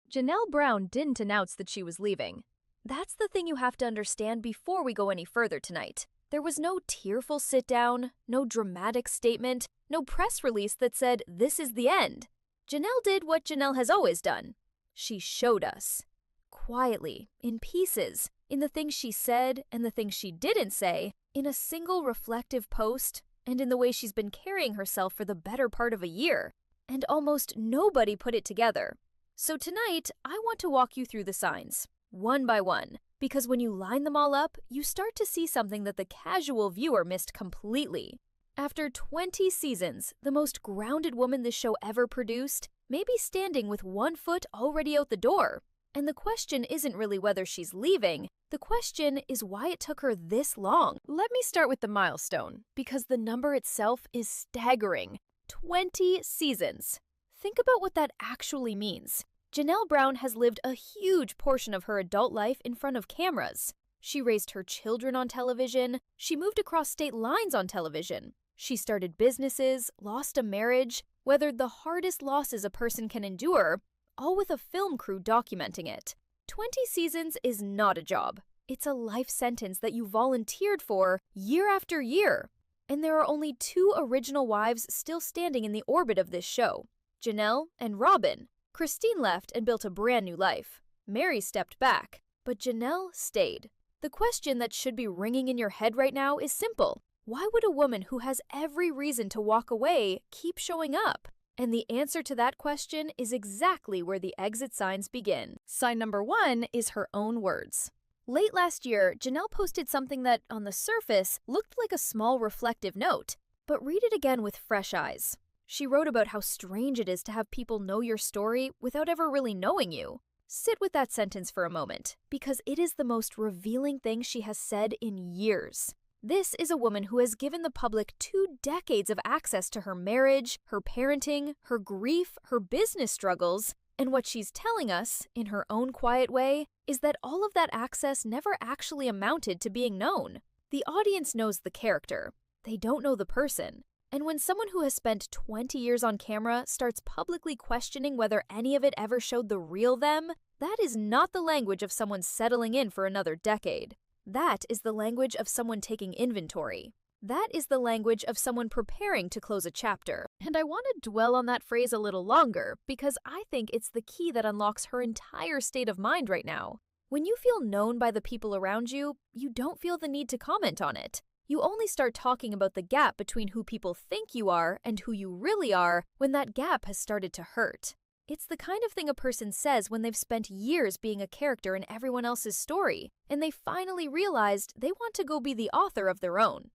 Janelle Brown didn't announce that she was leaving. That's the thing you have to understand before we go any further tonight. There was no tearful sit-down, no dramatic statement, no press release that said, "This is the end." Janelle did what Janelle has always done. She showed us. Quietly, in pieces, in the things she said and the things she didn't say, in a single reflective post, and in the way she's been carrying herself for the better part of a year. And almost nobody put it together. So tonight, I want to walk you through the signs, one by one, because when you line them all up, you start to see something that the casual viewer missed completely. After 20 seasons, the most grounded woman this show ever produced may be standing with one foot already out the door. And the question isn't really whether she's leaving, the question is why it took her this long. Let me start with the milestone, because the number itself is staggering. 20 seasons. Think about what that actually means. Janelle Brown has lived a huge portion of her adult life in front of cameras. She raised her children on television. She moved across state lines on television. She started businesses, lost a marriage, weathered the hardest losses a person can endure, all with a film crew documenting it. 20 seasons is not a job. It's a life sentence that you volunteered for year after year. And there are only 2 original wives still standing in the orbit of this show, Janelle and Robin. Christine left and built a brand new life. Mary stepped back, but Janelle stayed. The question that should be ringing in your head right now is simple. Why would a woman who has every reason to walk away keep showing up? And the answer to that question is exactly where the exit signs begin. Sign number 1 is her own words. Late last year, Janelle posted something that, on the surface, looked like a small reflective note, but read it again with fresh eyes. She wrote about how strange it is to have people know your story without ever really knowing you. Sit with that sentence for a moment, because it is the most revealing thing she has said in years. This is a woman who has given the public 2 decades of access to her marriage, her parenting, her grief, her business struggles, and what she's telling us, in her own quiet way, is that all of that access never actually amounted to being known. The audience knows the character. They don't know the person. And when someone who has spent 20 years on camera starts publicly questioning whether any of it ever showed the real them, that is not the language of someone settling in for another decade. That is the language of someone taking inventory. That is the language of someone preparing to close a chapter. And I want to dwell on that phrase a little longer because I think it's the key that unlocks her entire state of mind right now. When you feel known by the people around you, you don't feel the need to comment on it. You only start talking about the gap between who people think you are and who you really are when that gap has started to hurt. It's the kind of thing a person says when they've spent years being a character in everyone else's story, and they finally realized they want to go be the author of their own.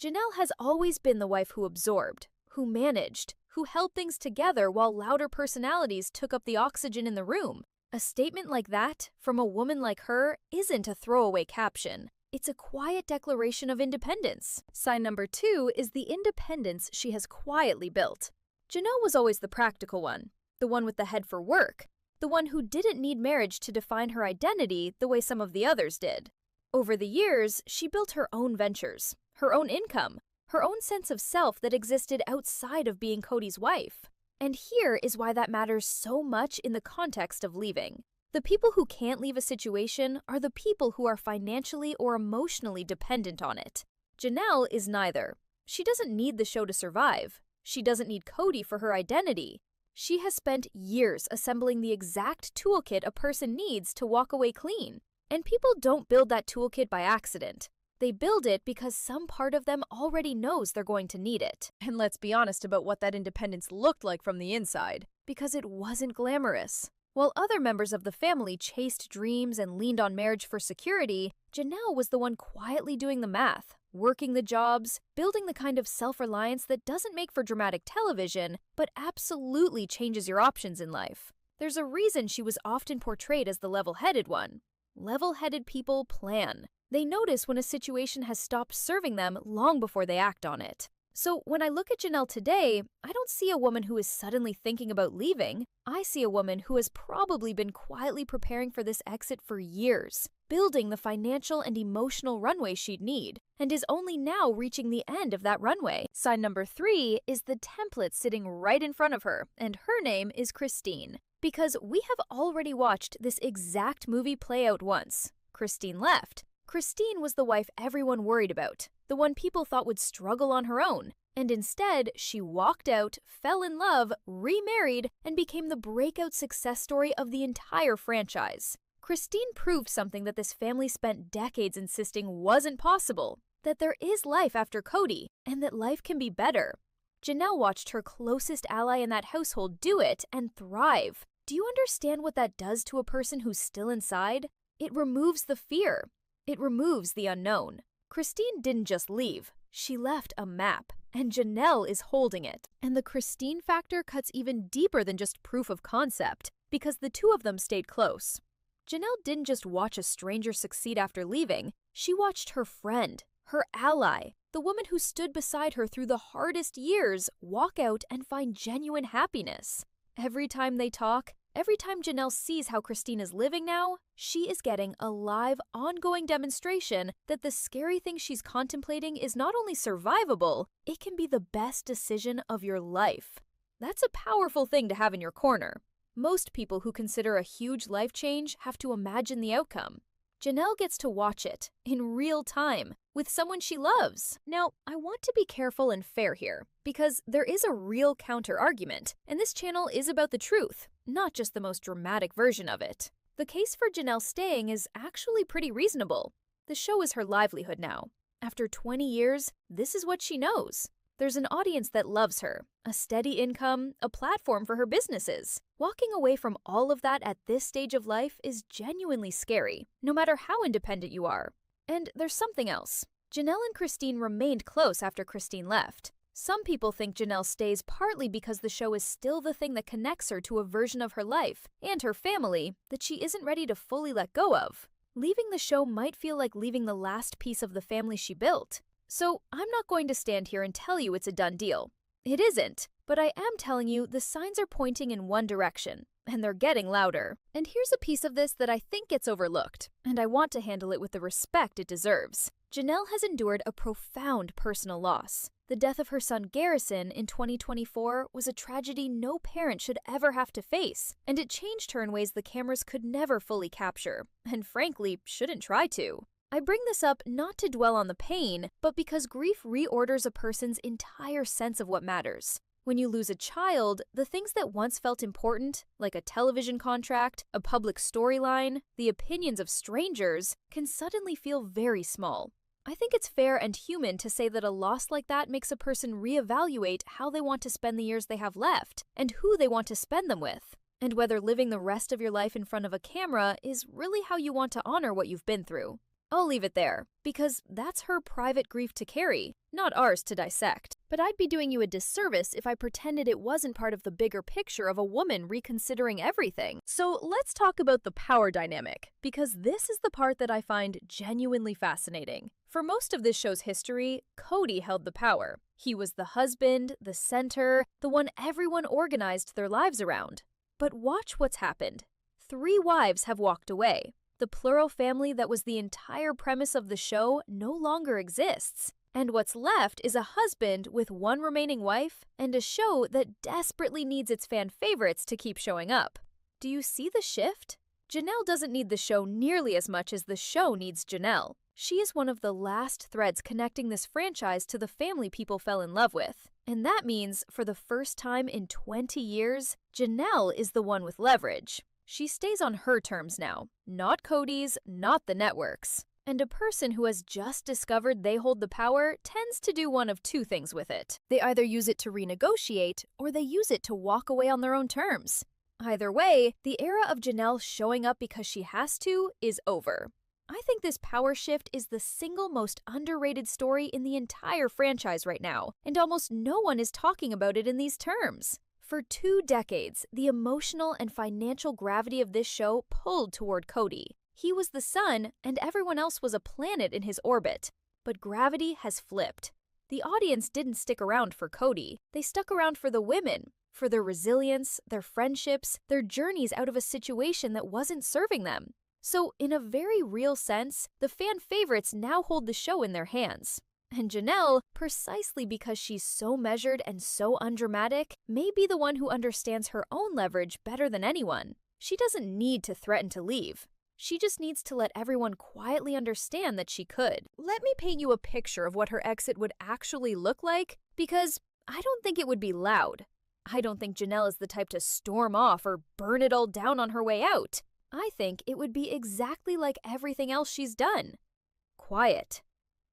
Janelle has always been the wife who absorbed, who managed, who held things together while louder personalities took up the oxygen in the room. A statement like that, from a woman like her, isn't a throwaway caption. It's a quiet declaration of independence. Sign number 2 is the independence she has quietly built. Janelle was always the practical one, the one with the head for work, the one who didn't need marriage to define her identity the way some of the others did. Over the years, she built her own ventures, her own income, her own sense of self that existed outside of being Kody's wife. And here is why that matters so much in the context of leaving. The people who can't leave a situation are the people who are financially or emotionally dependent on it. Janelle is neither. She doesn't need the show to survive. She doesn't need Kody for her identity. She has spent years assembling the exact toolkit a person needs to walk away clean. And people don't build that toolkit by accident. They build it because some part of them already knows they're going to need it. And let's be honest about what that independence looked like from the inside, because it wasn't glamorous. While other members of the family chased dreams and leaned on marriage for security, Janelle was the one quietly doing the math, working the jobs, building the kind of self-reliance that doesn't make for dramatic television, but absolutely changes your options in life. There's a reason she was often portrayed as the level-headed one. Level-headed people plan. They notice when a situation has stopped serving them long before they act on it. So when I look at Janelle today, I don't see a woman who is suddenly thinking about leaving. I see a woman who has probably been quietly preparing for this exit for years, building the financial and emotional runway she'd need, and is only now reaching the end of that runway. Sign number 3 is the template sitting right in front of her, and her name is Christine. Because we have already watched this exact movie play out once. Christine left. Christine was the wife everyone worried about, the one people thought would struggle on her own. And instead, she walked out, fell in love, remarried, and became the breakout success story of the entire franchise. Christine proved something that this family spent decades insisting wasn't possible, that there is life after Kody, and that life can be better. Janelle watched her closest ally in that household do it and thrive. Do you understand what that does to a person who's still inside? It removes the fear. It removes the unknown. Christine didn't just leave. She left a map, and Janelle is holding it. And the Christine factor cuts even deeper than just proof of concept, because the two of them stayed close. Janelle didn't just watch a stranger succeed after leaving. She watched her friend, her ally, the woman who stood beside her through the hardest years, walk out and find genuine happiness. Every time they talk, every time Janelle sees how Christine is living now, she is getting a live, ongoing demonstration that the scary thing she's contemplating is not only survivable, it can be the best decision of your life. That's a powerful thing to have in your corner. Most people who consider a huge life change have to imagine the outcome. Janelle gets to watch it, in real time, with someone she loves. Now, I want to be careful and fair here, because there is a real counter-argument, and this channel is about the truth, not just the most dramatic version of it. The case for Janelle staying is actually pretty reasonable. The show is her livelihood now. After 20 years, this is what she knows. There's an audience that loves her, a steady income, a platform for her businesses. Walking away from all of that at this stage of life is genuinely scary, no matter how independent you are. And there's something else. Janelle and Christine remained close after Christine left. Some people think Janelle stays partly because the show is still the thing that connects her to a version of her life and her family that she isn't ready to fully let go of. Leaving the show might feel like leaving the last piece of the family she built. So I'm not going to stand here and tell you it's a done deal. It isn't, but I am telling you the signs are pointing in one direction, and they're getting louder. And here's a piece of this that I think gets overlooked, and I want to handle it with the respect it deserves. Janelle has endured a profound personal loss. The death of her son Garrison in 2024 was a tragedy no parent should ever have to face, and it changed her in ways the cameras could never fully capture, and frankly, shouldn't try to. I bring this up not to dwell on the pain, but because grief reorders a person's entire sense of what matters. When you lose a child, the things that once felt important, like a television contract, a public storyline, the opinions of strangers, can suddenly feel very small. I think it's fair and human to say that a loss like that makes a person reevaluate how they want to spend the years they have left, and who they want to spend them with, and whether living the rest of your life in front of a camera is really how you want to honor what you've been through. I'll leave it there, because that's her private grief to carry, not ours to dissect. But I'd be doing you a disservice if I pretended it wasn't part of the bigger picture of a woman reconsidering everything. So let's talk about the power dynamic, because this is the part that I find genuinely fascinating. For most of this show's history, Kody held the power. He was the husband, the center, the one everyone organized their lives around. But watch what's happened. 3 wives have walked away. The plural family that was the entire premise of the show no longer exists. And what's left is a husband with 1 remaining wife and a show that desperately needs its fan favorites to keep showing up. Do you see the shift? Janelle doesn't need the show nearly as much as the show needs Janelle. She is one of the last threads connecting this franchise to the family people fell in love with. And that means, for the first time in 20 years, Janelle is the one with leverage. She stays on her terms now, not Kody's, not the network's. And a person who has just discovered they hold the power tends to do one of 2 things with it. They either use it to renegotiate, or they use it to walk away on their own terms. Either way, the era of Janelle showing up because she has to is over. I think this power shift is the single most underrated story in the entire franchise right now, and almost no one is talking about it in these terms. For 2 decades, the emotional and financial gravity of this show pulled toward Kody. He was the sun, and everyone else was a planet in his orbit. But gravity has flipped. The audience didn't stick around for Kody. They stuck around for the women, for their resilience, their friendships, their journeys out of a situation that wasn't serving them. So, in a very real sense, the fan favorites now hold the show in their hands. And Janelle, precisely because she's so measured and so undramatic, may be the one who understands her own leverage better than anyone. She doesn't need to threaten to leave. She just needs to let everyone quietly understand that she could. Let me paint you a picture of what her exit would actually look like, because I don't think it would be loud. I don't think Janelle is the type to storm off or burn it all down on her way out. I think it would be exactly like everything else she's done. Quiet.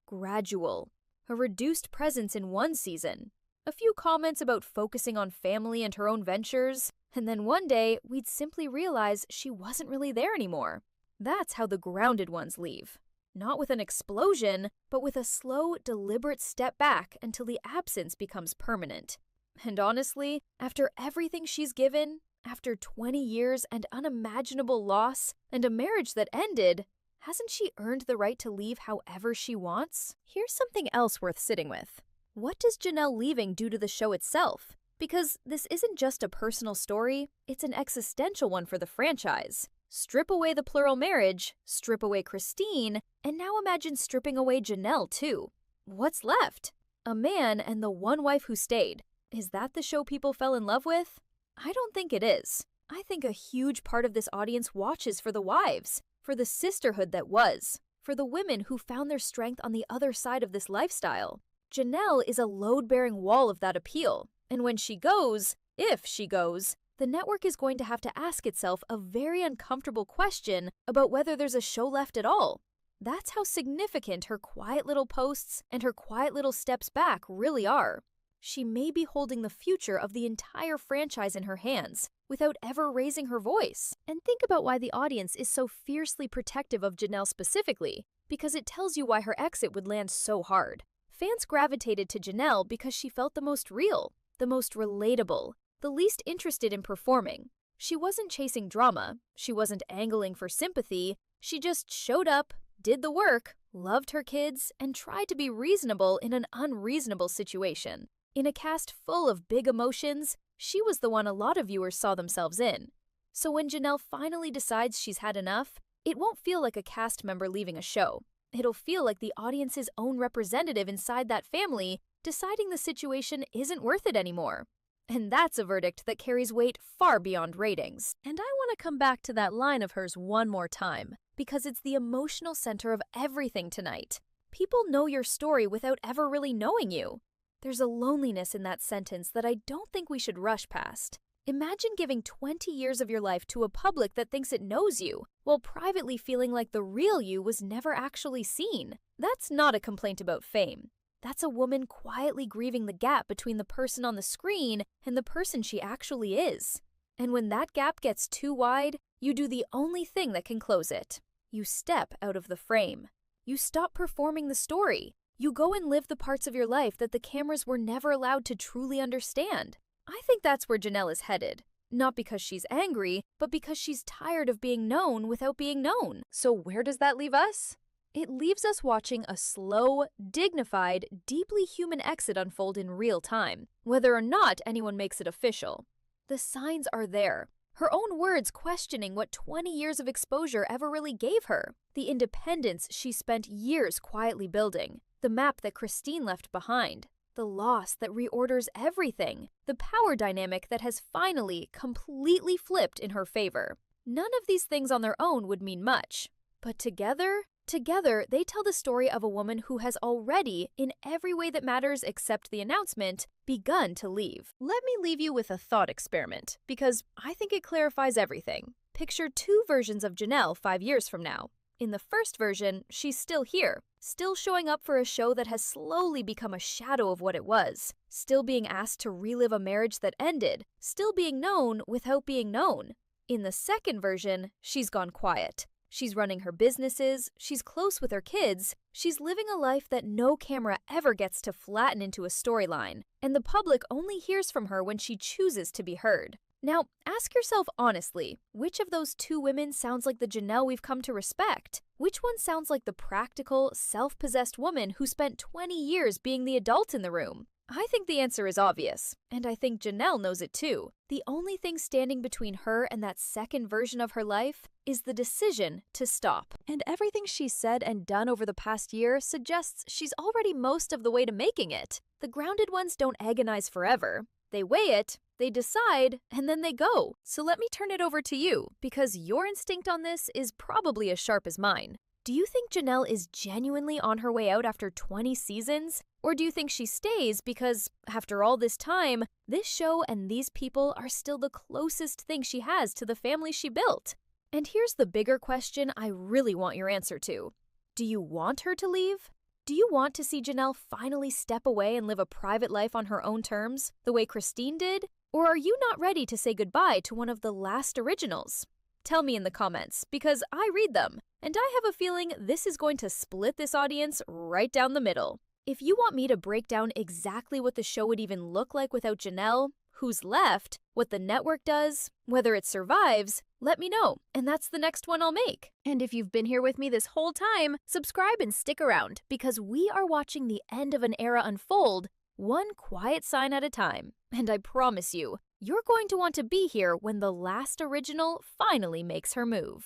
Gradual. A reduced presence in one season. A few comments about focusing on family and her own ventures, and then one day we'd simply realize she wasn't really there anymore. That's how the grounded ones leave. Not with an explosion, but with a slow, deliberate step back until the absence becomes permanent. And honestly, after everything she's given, after 20 years and unimaginable loss, and a marriage that ended, hasn't she earned the right to leave however she wants? Here's something else worth sitting with. What does Janelle leaving do to the show itself? Because this isn't just a personal story, it's an existential one for the franchise. Strip away the plural marriage, strip away Christine, and now imagine stripping away Janelle too. What's left? A man and the one wife who stayed. Is that the show people fell in love with? I don't think it is. I think a huge part of this audience watches for the wives, for the sisterhood that was, for the women who found their strength on the other side of this lifestyle. Janelle is a load-bearing wall of that appeal, and when she goes, if she goes, the network is going to have to ask itself a very uncomfortable question about whether there's a show left at all. That's how significant her quiet little posts and her quiet little steps back really are. She may be holding the future of the entire franchise in her hands without ever raising her voice. And think about why the audience is so fiercely protective of Janelle specifically, because it tells you why her exit would land so hard. Fans gravitated to Janelle because she felt the most real, the most relatable, the least interested in performing. She wasn't chasing drama, she wasn't angling for sympathy, she just showed up, did the work, loved her kids, and tried to be reasonable in an unreasonable situation. In a cast full of big emotions, she was the one a lot of viewers saw themselves in. So when Janelle finally decides she's had enough, it won't feel like a cast member leaving a show. It'll feel like the audience's own representative inside that family deciding the situation isn't worth it anymore. And that's a verdict that carries weight far beyond ratings. And I want to come back to that line of hers one more time, because it's the emotional center of everything tonight. People know your story without ever really knowing you. There's a loneliness in that sentence that I don't think we should rush past. Imagine giving 20 years of your life to a public that thinks it knows you, while privately feeling like the real you was never actually seen. That's not a complaint about fame. That's a woman quietly grieving the gap between the person on the screen and the person she actually is. And when that gap gets too wide, you do the only thing that can close it. You step out of the frame. You stop performing the story. You go and live the parts of your life that the cameras were never allowed to truly understand. I think that's where Janelle is headed. Not because she's angry, but because she's tired of being known without being known. So where does that leave us? It leaves us watching a slow, dignified, deeply human exit unfold in real time, whether or not anyone makes it official. The signs are there. Her own words questioning what 20 years of exposure ever really gave her. The independence she spent years quietly building. The map that Christine left behind. The loss that reorders everything. The power dynamic that has finally, completely flipped in her favor. None of these things on their own would mean much. But together, they tell the story of a woman who has already, in every way that matters except the announcement, begun to leave. Let me leave you with a thought experiment, because I think it clarifies everything. Picture two versions of Janelle 5 years from now. In the first version, she's still here, still showing up for a show that has slowly become a shadow of what it was, still being asked to relive a marriage that ended, still being known without being known. In the second version, she's gone quiet. She's running her businesses, she's close with her kids, she's living a life that no camera ever gets to flatten into a storyline, and the public only hears from her when she chooses to be heard. Now, ask yourself honestly, which of those two women sounds like the Janelle we've come to respect? Which one sounds like the practical, self-possessed woman who spent 20 years being the adult in the room? I think the answer is obvious, and I think Janelle knows it too. The only thing standing between her and that second version of her life is the decision to stop. And everything she's said and done over the past year suggests she's already most of the way to making it. The grounded ones don't agonize forever. They weigh it, they decide, and then they go. So let me turn it over to you, because your instinct on this is probably as sharp as mine. Do you think Janelle is genuinely on her way out after 20 seasons? Or do you think she stays because, after all this time, this show and these people are still the closest thing she has to the family she built? And here's the bigger question I really want your answer to. Do you want her to leave? Do you want to see Janelle finally step away and live a private life on her own terms, the way Christine did? Or are you not ready to say goodbye to one of the last originals? Tell me in the comments, because I read them, and I have a feeling this is going to split this audience right down the middle. If you want me to break down exactly what the show would even look like without Janelle, who's left, what the network does, whether it survives, let me know, and that's the next one I'll make. And if you've been here with me this whole time, subscribe and stick around, because we are watching the end of an era unfold, one quiet sign at a time. And I promise you, you're going to want to be here when the last original finally makes her move.